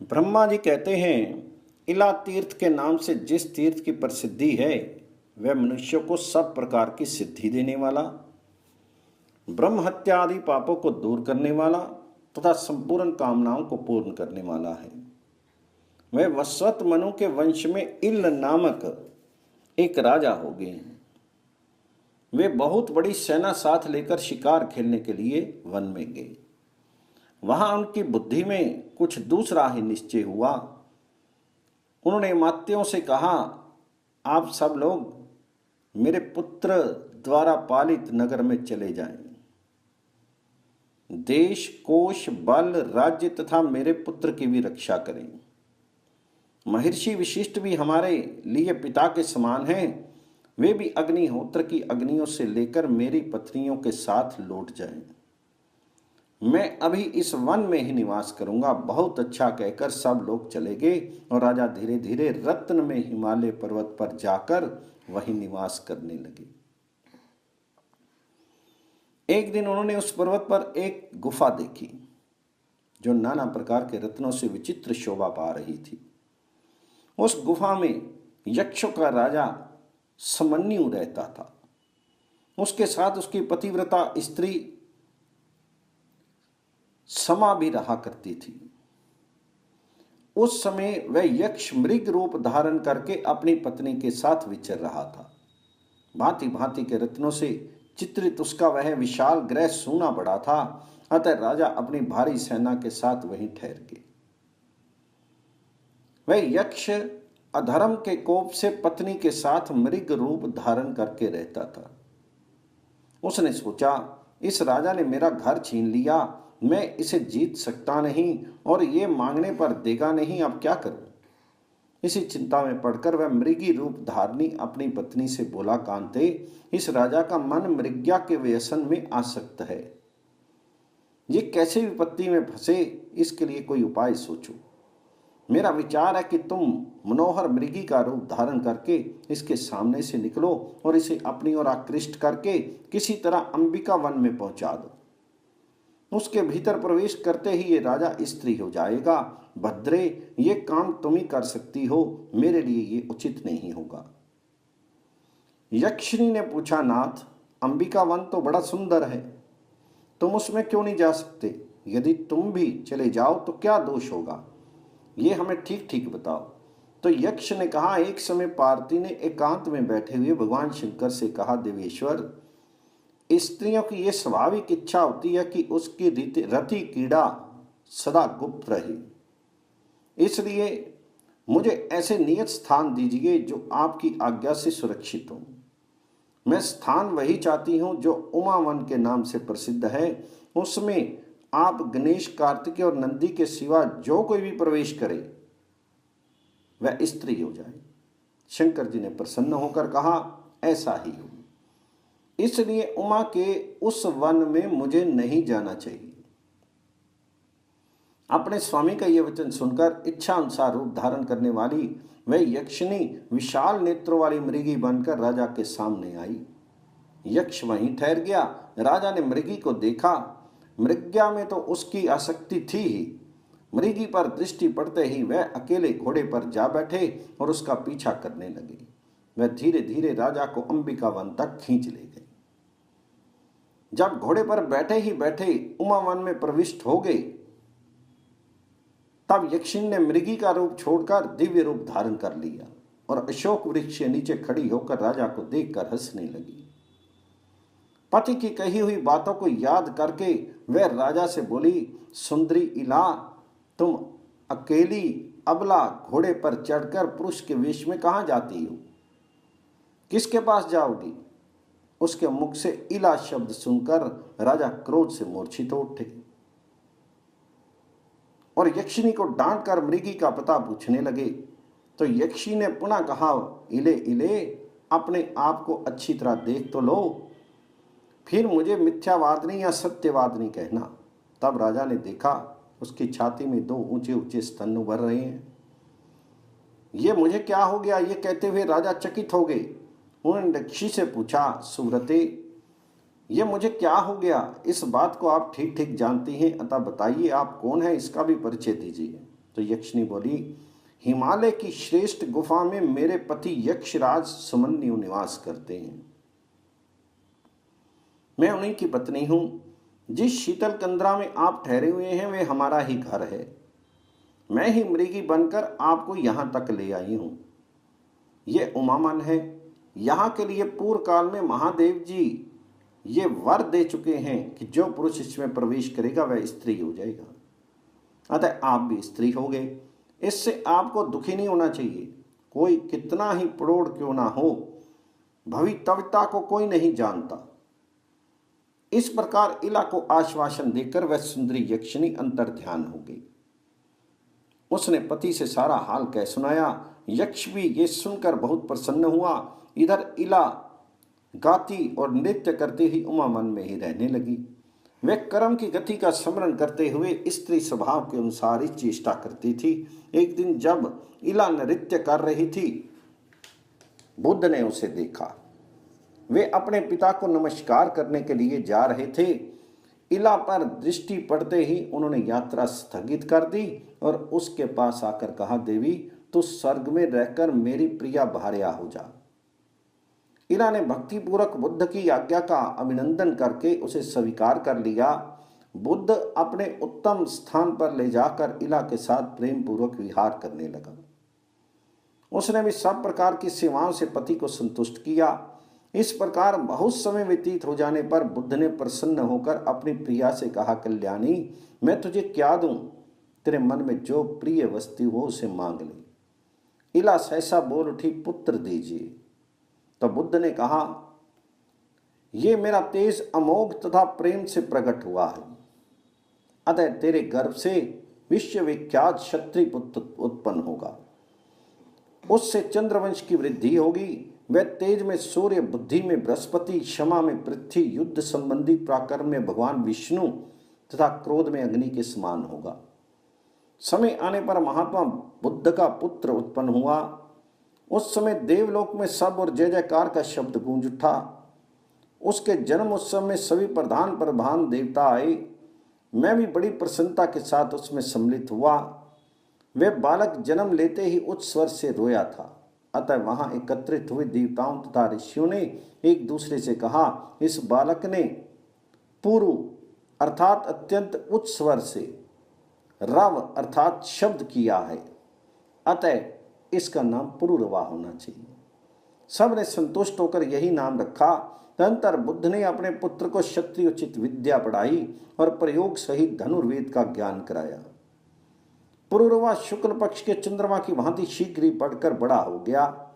ब्रह्मा जी कहते हैं, इला तीर्थ के नाम से जिस तीर्थ की प्रसिद्धि है वह मनुष्यों को सब प्रकार की सिद्धि देने वाला, ब्रह्म हत्या आदि पापों को दूर करने वाला तथा संपूर्ण कामनाओं को पूर्ण करने वाला है। वह वस्वत मनु के वंश में इल नामक एक राजा हो गए हैं। वे बहुत बड़ी सेना साथ लेकर शिकार खेलने के लिए वन में गए। वहां उनकी बुद्धि में कुछ दूसरा ही निश्चय हुआ। उन्होंने मात्यों से कहा, आप सब लोग मेरे पुत्र द्वारा पालित नगर में चले जाएं। देश, कोश, बल, राज्य तथा मेरे पुत्र की भी रक्षा करें। महर्षि वशिष्ठ भी हमारे लिए पिता के समान हैं। वे भी अग्निहोत्र की अग्नियों से लेकर मेरी पत्नियों के साथ लौट जाएं। मैं अभी इस वन में ही निवास करूंगा। बहुत अच्छा कहकर सब लोग चले गए और राजा धीरे धीरे रत्न में हिमालय पर्वत पर जाकर वहीं निवास करने लगे। एक दिन उन्होंने उस पर्वत पर एक गुफा देखी जो नाना प्रकार के रत्नों से विचित्र शोभा पा रही थी। उस गुफा में यक्षों का राजा समन्यु रहता था। उसके साथ उसकी पतिव्रता स्त्री समा भी रहा करती थी। उस समय वह यक्ष मृग रूप धारण करके अपनी पत्नी के साथ विचर रहा था। भांति भांति के रत्नों से चित्रित उसका वह विशाल गृह सूना पड़ा था। अतः राजा अपनी भारी सेना के साथ वहीं ठहर गए। वह यक्ष अधर्म के कोप से पत्नी के साथ मृग रूप धारण करके रहता था। उसने सोचा, इस राजा ने मेरा घर छीन लिया, मैं इसे जीत सकता नहीं और ये मांगने पर देगा नहीं, अब क्या करूं। इसी चिंता में पड़कर वह मृगी रूप धारणी अपनी पत्नी से बोला, कांते, इस राजा का मन मृग्या के व्यसन में आसक्त है। ये कैसे विपत्ति में फंसे, इसके लिए कोई उपाय सोचो। मेरा विचार है कि तुम मनोहर मृगी का रूप धारण करके इसके सामने से निकलो और इसे अपनी ओर आकृष्ट करके किसी तरह अंबिका वन में पहुंचा दो। उसके भीतर प्रवेश करते ही ये राजा स्त्री हो जाएगा। भद्रे, ये काम तुम ही कर सकती हो, मेरे लिए ये उचित नहीं होगा। यक्षिणी ने पूछा, नाथ, अंबिका वन तो बड़ा सुंदर है, तुम उसमें क्यों नहीं जा सकते? यदि तुम भी चले जाओ तो क्या दोष होगा, ये हमें ठीक ठीक बताओ। तो यक्ष ने कहा, एक समय पार्वती ने एकांत में बैठे हुए भगवान शंकर से कहा, देवेश्वर, स्त्रियों की यह स्वाभाविक इच्छा होती है कि उसकी रति कीड़ा सदा गुप्त रहे, इसलिए मुझे ऐसे नियत स्थान दीजिए जो आपकी आज्ञा से सुरक्षित हो। मैं स्थान वही चाहती हूं जो उमा वन के नाम से प्रसिद्ध है। उसमें आप गणेश, कार्तिकेय और नंदी के सिवा जो कोई भी प्रवेश करे वह स्त्री हो जाए। शंकर जी ने प्रसन्न होकर कहा, ऐसा ही हो, इसलिए उमा के उस वन में मुझे नहीं जाना चाहिए। अपने स्वामी का यह वचन सुनकर इच्छा अनुसार रूप धारण करने वाली वह यक्षिणी विशाल नेत्रों वाली मृगी बनकर राजा के सामने आई। यक्ष वहीं ठहर गया। राजा ने मृगी को देखा। मृग्या में तो उसकी आसक्ति थी ही। मृगी पर दृष्टि पड़ते ही वह अकेले घोड़े पर जा बैठे और उसका पीछा करने लगे। वह धीरे धीरे राजा को अंबिका वन तक खींच ले गए। जब घोड़े पर बैठे ही बैठे उमा वन में प्रविष्ट हो गए, तब यक्षिणी ने मृगी का रूप छोड़कर दिव्य रूप धारण कर लिया और अशोक वृक्ष के नीचे खड़ी होकर राजा को देखकर हंसने लगी। पति की कही हुई बातों को याद करके वह राजा से बोली, सुंदरी इला, तुम अकेली अबला घोड़े पर चढ़कर पुरुष के वेश में कहां जाती हो? किसके पास जाओगी? उसके मुख से इला शब्द सुनकर राजा क्रोध से मूर्छित हो उठे और यक्षिणी को डांट कर मृगी का पता पूछने लगे। तो यक्षी ने पुनः कहा, इले इले, अपने आप को अच्छी तरह देख तो लो, फिर मुझे मिथ्यावादिनी या सत्यवादिनी कहना। तब राजा ने देखा उसकी छाती में दो ऊंचे ऊंचे स्तन उभर रहे हैं। ये मुझे क्या हो गया, ये कहते हुए राजा चकित हो गए। उन्होंने यक्षी से पूछा, सुव्रते, ये मुझे क्या हो गया? इस बात को आप ठीक ठीक जानती हैं, अतः बताइए आप कौन है, इसका भी परिचय दीजिए। तो यक्षिणी बोली, हिमालय की श्रेष्ठ गुफा में मेरे पति यक्षराज सुमन्यु निवास करते हैं। मैं उन्हीं की पत्नी हूं। जिस शीतल कंदरा में आप ठहरे हुए हैं वे हमारा ही घर है। मैं ही मृगी बनकर आपको यहां तक ले आई हूं। ये उमामन है। यहाँ के लिए पूर्व काल में महादेव जी ये वर दे चुके हैं कि जो पुरुष इसमें प्रवेश करेगा वह स्त्री हो जाएगा। अतः आप भी स्त्री हो गए। इससे आपको दुखी नहीं होना चाहिए। कोई कितना ही प्रौढ़ क्यों ना हो, भवितव्यता को कोई नहीं जानता। इस प्रकार इला को आश्वासन देकर वह सुंदरी यक्षिणी अंतर ध्यान हो गई। उसने पति से सारा हाल कह सुनाया। यक्ष भी ये सुनकर बहुत प्रसन्न हुआ। इधर इला गाती और नृत्य करते ही उमा मन में ही रहने लगी। वे कर्म की गति का स्मरण करते हुए स्त्री स्वभाव के अनुसार ही चेष्टा करती थी। एक दिन जब इला नृत्य कर रही थी, बुद्ध ने उसे देखा। वे अपने पिता को नमस्कार करने के लिए जा रहे थे। इला पर दृष्टि पड़ते ही उन्होंने यात्रा स्थगित कर दी और उसके पास आकर कहा, देवी तू स्वर्ग में रहकर मेरी प्रिया भार्या हो जा। इला ने भक्तिपूर्वक बुद्ध की आज्ञा का अभिनंदन करके उसे स्वीकार कर लिया। बुद्ध अपने उत्तम स्थान पर ले जाकर इला के साथ प्रेम पूर्वक विहार करने लगा। उसने भी सब प्रकार की सेवाओं से पति को संतुष्ट किया। इस प्रकार बहुत समय व्यतीत हो जाने पर बुद्ध ने प्रसन्न होकर अपनी प्रिया से कहा, कल्याणी मैं तुझे क्या दूं? तेरे मन में जो प्रिय वस्तु हो उसे मांग ले। इला सहसा बोल उठी, पुत्र दीजिए। तो बुद्ध ने कहा, यह मेरा तेज अमोघ तथा प्रेम से प्रकट हुआ है। अतः तेरे गर्भ से विश्वविख्यात क्षत्रिय पुत्र उत्पन्न होगा। उससे चंद्रवंश की वृद्धि होगी। वह तेज में सूर्य, बुद्धि में बृहस्पति, क्षमा में पृथ्वी, युद्ध संबंधी पराक्रम में भगवान विष्णु तथा क्रोध में अग्नि के समान होगा। समय आने पर महात्मा बुद्ध का पुत्र उत्पन्न हुआ। उस समय देवलोक में सब और जय जयकार का शब्द गूंज उठा। उसके जन्म उत्सव में सभी प्रधान देवता आए। मैं भी बड़ी प्रसन्नता के साथ उसमें सम्मिलित हुआ। वे बालक जन्म लेते ही उच्च स्वर से रोया था। अतः वहां एकत्रित हुए देवताओं तथा ऋषियों ने एक दूसरे से कहा, इस बालक ने पुरु अर्थात अत्यंत उच्च स्वर से रव अर्थात शब्द किया है, अतः इसका नाम पुरुरवा होना चाहिए। सब ने संतुष्ट होकर यही नाम रखा। तदंतर बुद्ध ने अपने पुत्र को क्षत्रियोचित विद्या पढ़ाई और प्रयोग सहित धनुर्वेद का ज्ञान कराया। पुरुरवा शुक्ल पक्ष के चंद्रमा की भांति शीघ्र ही बढ़कर बड़ा हो गया।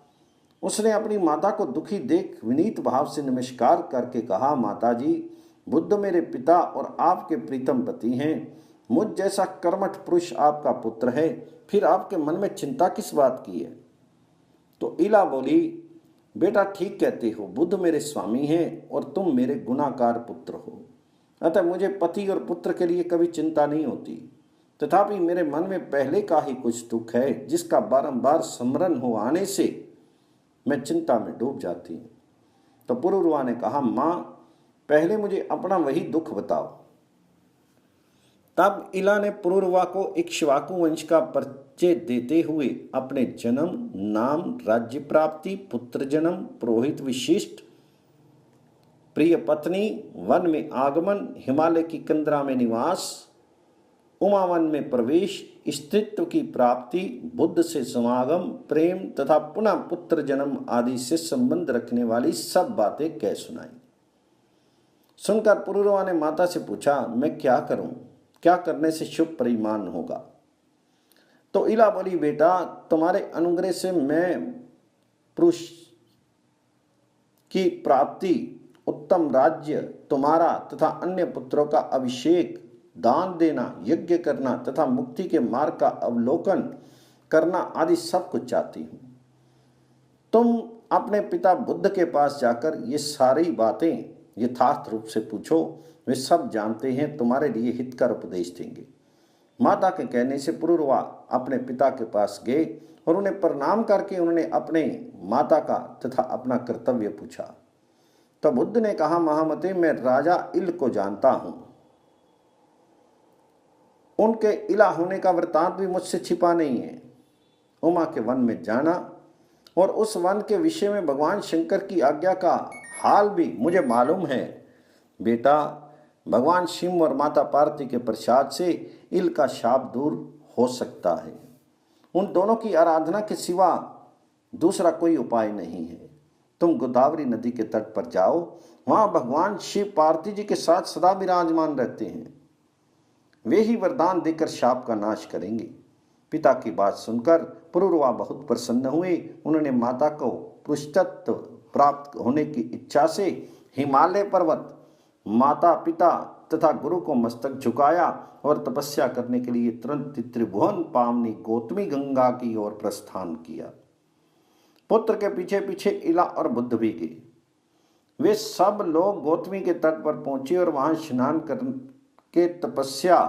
उसने अपनी माता को दुखी देख विनीत भाव से नमस्कार करके कहा, माता जी, बुद्ध मेरे पिता और आपके प्रीतम पति हैं। मुझ जैसा कर्मठ पुरुष आपका पुत्र है, फिर आपके मन में चिंता किस बात की है? तो इला बोली, बेटा ठीक कहते हो, बुद्ध मेरे स्वामी हैं और तुम मेरे गुनाकार पुत्र हो। अतः मुझे पति और पुत्र के लिए कभी चिंता नहीं होती। तथापि मेरे मन में पहले का ही कुछ दुख है, जिसका बारंबार स्मरण हो आने से मैं चिंता में डूब जाती हूँ। तो पुरुरवा ने कहा, माँ पहले मुझे अपना वही दुख बताओ। तब इला ने पुरुरवा को इक्ष्वाकु वंश का परिचय देते हुए अपने जन्म, नाम, राज्य प्राप्ति, पुत्र जन्म, पुरोहित विशिष्ट, प्रिय पत्नी, वन में आगमन, हिमालय की कंदरा में निवास, उमावन में प्रवेश, स्त्रीत्व की प्राप्ति, बुद्ध से समागम, प्रेम तथा पुनः पुत्र जन्म आदि से संबंध रखने वाली सब बातें कह सुनाई। सुनकर पुरुरवा ने माता से पूछा, मैं क्या करूं? क्या करने से शुभ परिणाम होगा? तो इला बोली, बेटा तुम्हारे अनुग्रह से मैं पुरुष की प्राप्ति, उत्तम राज्य, तुम्हारा तथा अन्य पुत्रों का अभिषेक, दान देना, यज्ञ करना तथा मुक्ति के मार्ग का अवलोकन करना आदि सब कुछ चाहती हूं। तुम अपने पिता बुद्ध के पास जाकर ये सारी बातें यथार्थ रूप से पूछो, वे सब जानते हैं, तुम्हारे लिए हितकर उपदेश देंगे। माता के कहने से पुरुरवा अपने पिता के पास गए और उन्हें प्रणाम करके उन्होंने अपने माता का तथा अपना कर्तव्य पूछा। तो बुद्ध ने कहा, महामते मैं राजा इल को जानता हूं। उनके इला होने का वृतांत भी मुझसे छिपा नहीं है। उमा के वन में जाना और उस वन के विषय में भगवान शंकर की आज्ञा का हाल भी मुझे मालूम है। बेटा, भगवान शिव और माता पार्वती के प्रसाद से इल का शाप दूर हो सकता है। उन दोनों की आराधना के सिवा दूसरा कोई उपाय नहीं है। तुम गोदावरी नदी के तट पर जाओ, वहां भगवान शिव पार्वती जी के साथ सदा विराजमान रहते हैं। वे ही वरदान देकर शाप का नाश करेंगे। पिता की बात सुनकर पुरुरवा बहुत प्रसन्न हुए। उन्होंने माता को पुरुषत्व प्राप्त होने की इच्छा से हिमालय पर्वत, माता पिता तथा गुरु को मस्तक झुकाया और तपस्या करने के लिए तुरंत त्रिभुवन पावनी गौतमी गंगा की ओर प्रस्थान किया। पुत्र के पीछे पीछे इला और बुद्ध भी गए। वे सब लोग गौतमी के तट पर पहुंचे और वहां स्नान करके तपस्या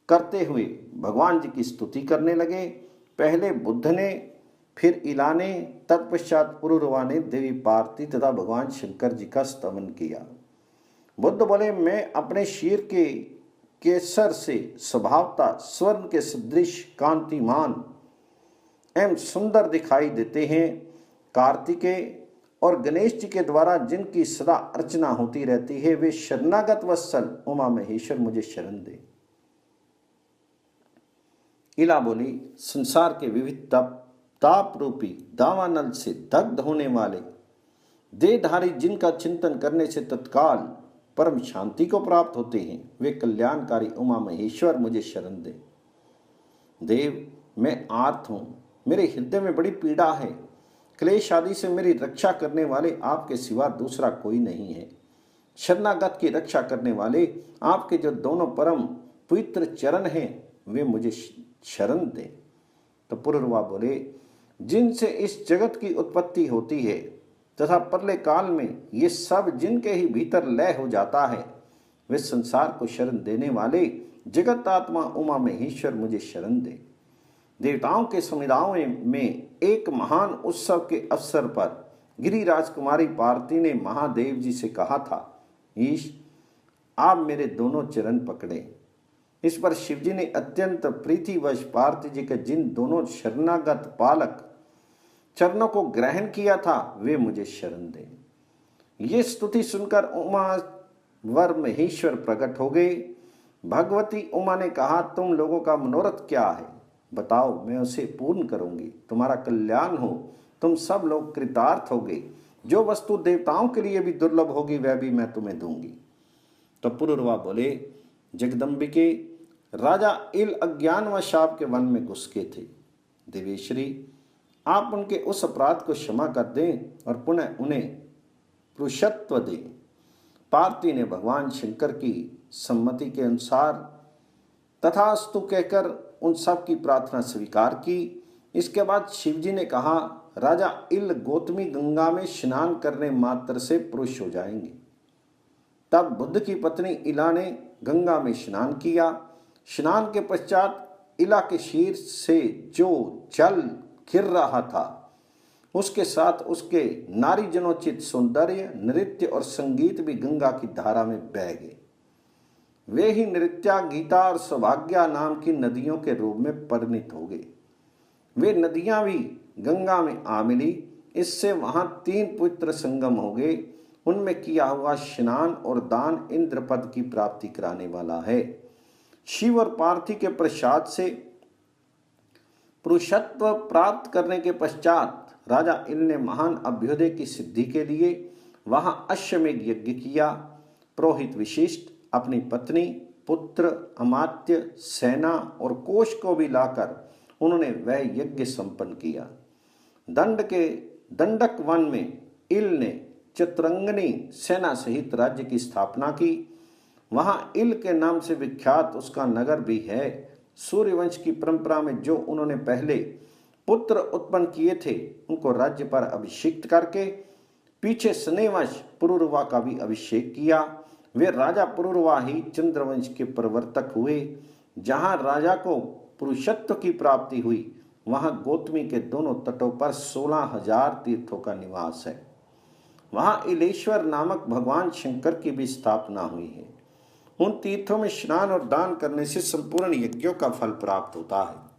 करते हुए भगवान जी की स्तुति करने लगे। पहले बुद्ध ने, फिर इला ने, तत्पश्चात पुरुरवा ने देवी पार्वती तथा भगवान शंकर जी का स्तवन किया। बुद्ध बोले, मैं अपने शीर के केसर से स्वभावता स्वर्ण के सदृश कांतिमान एवं सुंदर दिखाई देते हैं। कार्तिकेय और गणेश जी के द्वारा जिनकी सदा अर्चना होती रहती है, वे शरणागत वत्सल उमा महेश्वर मुझे शरण दे। इला बोली, संसार के विविध ताप रूपी दावानल से दग्ध होने वाले देहधारी जिनका चिंतन करने से तत्काल परम शांति को प्राप्त होते हैं, वे कल्याणकारी उमा महेश्वर मुझे शरण दे। देव, मैं आर्त हूं, मेरे हृदय में बड़ी पीड़ा है। क्लेश आदि से मेरी रक्षा करने वाले आपके सिवा दूसरा कोई नहीं है। शरणागत की रक्षा करने वाले आपके जो दोनों परम पवित्र चरण हैं, वे मुझे शरण दें। तो पुरुरवा बोले, जिनसे इस जगत की उत्पत्ति होती है तथा प्रलय काल में ये सब जिनके ही भीतर लय हो जाता है, वे संसार को शरण देने वाले जगत आत्मा उमा महेश्वर मुझे शरण दे। देवताओं के समुदायों में एक महान उत्सव के अवसर पर गिरिराज कुमारी पार्वती ने महादेव जी से कहा था, ईश, आप मेरे दोनों चरण पकड़े। इस पर शिवजी ने अत्यंत प्रीतिवश पार्वती जी के जिन दोनों शरणागत पालक चरणों को ग्रहण किया था, वे मुझे शरण दे। ये स्तुति सुनकर उमा वर महेश्वर प्रकट हो गए। भगवती उमा ने कहा, तुम लोगों का मनोरथ क्या है, बताओ, मैं उसे पूर्ण करूंगी। तुम्हारा कल्याण हो, तुम सब लोग कृतार्थ होगे। जो वस्तु देवताओं के लिए भी दुर्लभ होगी, वह भी मैं तुम्हें दूंगी। तो पुरुरवा बोले, जगदम्बिके, राजा इल अज्ञान व शाप के वन में घुस के थे। देवेश्वरी, आप उनके उस अपराध को क्षमा कर दें और पुनः उन्हें पुरुषत्व दें। पार्वती ने भगवान शंकर की सम्मति के अनुसार तथास्तु कहकर उन सब की प्रार्थना स्वीकार की। इसके बाद शिवजी ने कहा, राजा इल गौतमी गंगा में स्नान करने मात्र से पुरुष हो जाएंगे। तब बुद्ध की पत्नी इला ने गंगा में स्नान किया। स्नान के पश्चात इला के शीर से जो जल गिर रहा था, उसके साथ उसके नारी जनोचित सौंदर्य, नृत्य और संगीत भी गंगा की धारा में बह गए। वे ही नृत्या, गीता और सौभाग्या नाम की नदियों के रूप में परिणित हो गए। वे नदियां भी गंगा में आ मिली। इससे वहां 3 पवित्र संगम हो गए। उनमें किया हुआ स्नान और दान इंद्रपद की प्राप्ति कराने वाला है। शिव और पार्वती के प्रसाद से पुरुषत्व प्राप्त करने के पश्चात राजा इल ने महान अभ्युदय की सिद्धि के लिए वहां अश्वमेध यज्ञ किया। पुरोहित विशिष्ट अपनी पत्नी, पुत्र, अमात्य, सेना और कोष को भी लाकर उन्होंने वह यज्ञ संपन्न किया। दंडक वन में इल ने चित्रंगनी सेना सहित राज्य की स्थापना की। वहां इल के नाम से विख्यात उसका नगर भी है। सूर्यवंश की परंपरा में जो उन्होंने पहले पुत्र उत्पन्न किए थे, उनको राज्य पर अभिषिक्त करके पीछे स्नेहवश पुरुरवा का भी अभिषेक किया। वे राजा पुरुरवा ही चंद्रवंश के प्रवर्तक हुए। जहां राजा को पुरुषत्व की प्राप्ति हुई, वहां गौतमी के दोनों तटों पर 16,000 तीर्थों का निवास है। वहां इलेश्वर नामक भगवान शंकर की भी स्थापना हुई है। उन तीर्थों में स्नान और दान करने से संपूर्ण यज्ञों का फल प्राप्त होता है।